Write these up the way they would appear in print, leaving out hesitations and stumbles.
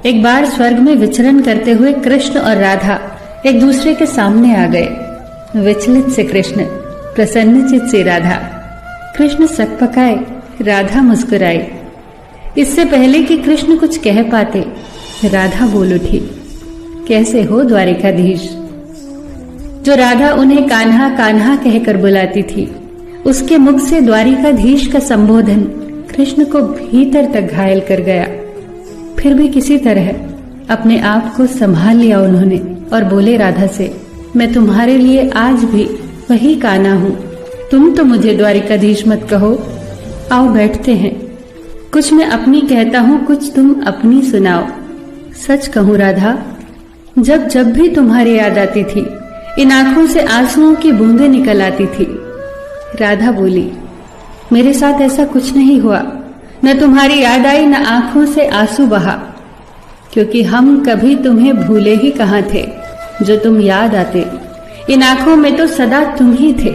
एक बार स्वर्ग में विचरण करते हुए कृष्ण और राधा एक दूसरे के सामने आ गए। विचलित से कृष्ण, प्रसन्नचित से राधा। कृष्ण सकपकाए, राधा मुस्कुराई। इससे पहले कि कृष्ण कुछ कह पाते, राधा बोल उठी, कैसे हो द्वारिकाधीश। जो राधा उन्हें कान्हा कान्हा कहकर बुलाती थी, उसके मुख से द्वारिकाधीश का संबोधन कृष्ण को भीतर तक घायल कर गया। फिर भी किसी तरह अपने आप को संभाल लिया उन्होंने और बोले राधा से, मैं तुम्हारे लिए आज भी वही कान्हा हूँ। तुम तो मुझे द्वारिकाधीश मत कहो। आओ बैठते हैं। कुछ मैं अपनी कहता हूँ, कुछ तुम अपनी सुनाओ। सच कहूँ राधा, जब जब भी तुम्हारी याद आती थी, इन आंखों से आंसुओं की बूंदें निकल आती थी। राधा बोली, मेरे साथ ऐसा कुछ नहीं हुआ। न तुम्हारी याद आई, न आंखों से आंसू बहा, क्योंकि हम कभी तुम्हें भूले ही कहाँ थे। जो तुम याद आते, इन आंखों में तो सदा तुम ही थे।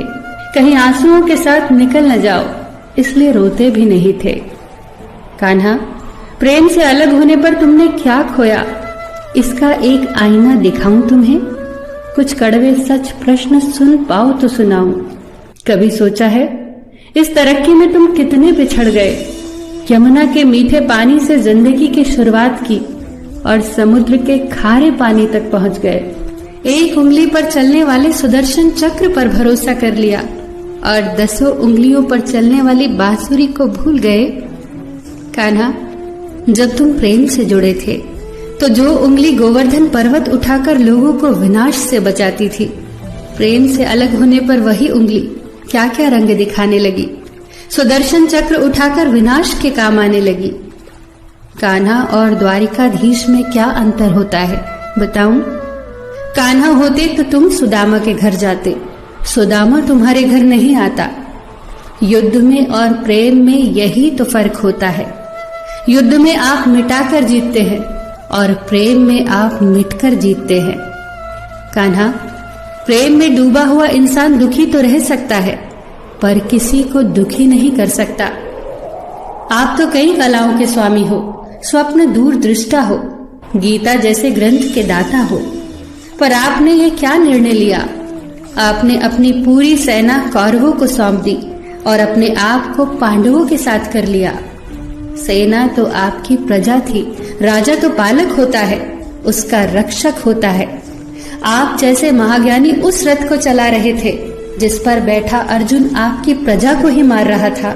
कहीं आंसुओं के साथ निकल न जाओ, इसलिए रोते भी नहीं थे। कान्हा, प्रेम से अलग होने पर तुमने क्या खोया, इसका एक आईना दिखाऊं तुम्हें। कुछ कड़वे सच प्रश्न सुन पाओ तो सुनाऊं। कभी सोचा है इस तरक्की में तुम कितने बिछड़ गए। यमुना के मीठे पानी से जिंदगी की शुरुआत की और समुद्र के खारे पानी तक पहुंच गए। एक उंगली पर चलने वाले सुदर्शन चक्र पर भरोसा कर लिया और 10 उंगलियों पर चलने वाली बांसुरी को भूल गए। कान्हा, जब तुम प्रेम से जुड़े थे तो जो उंगली गोवर्धन पर्वत उठाकर लोगों को विनाश से बचाती थी, प्रेम से अलग होने पर वही उंगली क्या क्या रंग दिखाने लगी। सुदर्शन चक्र उठाकर विनाश के काम आने लगी। कान्हा और द्वारिकाधीश में क्या अंतर होता है बताऊं? कान्हा होते तो तुम सुदामा के घर जाते, सुदामा तुम्हारे घर नहीं आता। युद्ध में और प्रेम में यही तो फर्क होता है। युद्ध में आप मिटाकर जीतते हैं और प्रेम में आप मिटकर जीतते हैं। कान्हा, प्रेम में डूबा हुआ इंसान दुखी तो रह सकता है, पर किसी को दुखी नहीं कर सकता। आप तो कई कलाओं के स्वामी हो, स्वप्न दूरदृष्टा हो, गीता जैसे ग्रंथ के दाता हो, पर आपने ये क्या निर्णय लिया? आपने अपनी पूरी सेना कौरवों को सौंप दी और अपने आप को पांडवों के साथ कर लिया। सेना तो आपकी प्रजा थी, राजा तो पालक होता है, उसका रक्षक होता है। आप जैसे महाज्ञानी उस रथ को चला रहे थे जिस पर बैठा अर्जुन आपकी प्रजा को ही मार रहा था।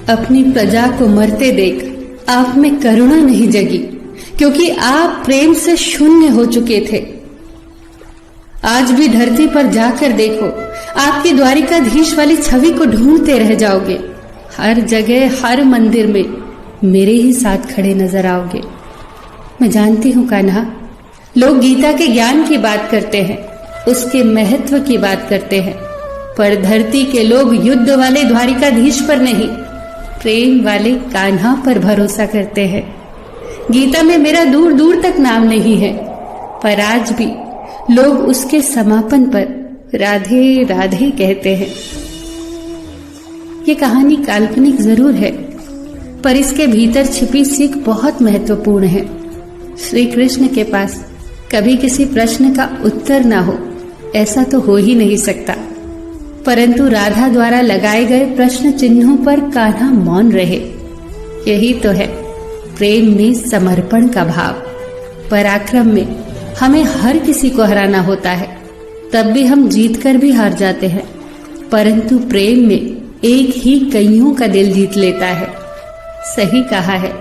अपनी प्रजा को मरते देख आप में करुणा नहीं जगी, क्योंकि आप प्रेम से शून्य हो चुके थे। आज भी धरती पर जाकर देखो, आपकी द्वारिकाधीश वाली छवि को ढूंढते रह जाओगे। हर जगह, हर मंदिर में मेरे ही साथ खड़े नजर आओगे। मैं जानती हूँ कान्हा, लोग गीता के ज्ञान की बात करते हैं, उसके महत्व की बात करते हैं, पर धरती के लोग युद्ध वाले द्वारिकाधीश पर नहीं, प्रेम वाले कान्हा पर भरोसा करते हैं। गीता में मेरा दूर दूर तक नाम नहीं है, पर आज भी लोग उसके समापन पर राधे राधे कहते हैं। ये कहानी काल्पनिक जरूर है, पर इसके भीतर छिपी सीख बहुत महत्वपूर्ण है। श्री कृष्ण के पास कभी किसी प्रश्न का उत्तर ना हो, ऐसा तो हो ही नहीं सकता, परंतु राधा द्वारा लगाए गए प्रश्न चिन्हों पर कान्हा मौन रहे। यही तो है प्रेम में समर्पण का भाव। पराक्रम में हमें हर किसी को हराना होता है, तब भी हम जीत कर भी हार जाते हैं, परंतु प्रेम में एक ही कईयों का दिल जीत लेता है। सही कहा है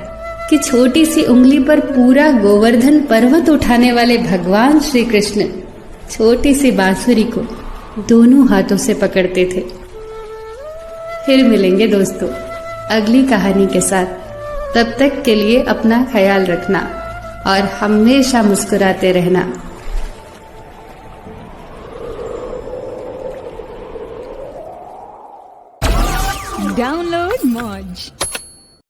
कि छोटी सी उंगली पर पूरा गोवर्धन पर्वत उठाने वाले भगवान श्री कृष्ण छोटी सी बांसुरी को दोनों हाथों से पकड़ते थे। फिर मिलेंगे दोस्तों अगली कहानी के साथ। तब तक के लिए अपना ख्याल रखना और हमेशा मुस्कुराते रहना। डाउनलोड मौज।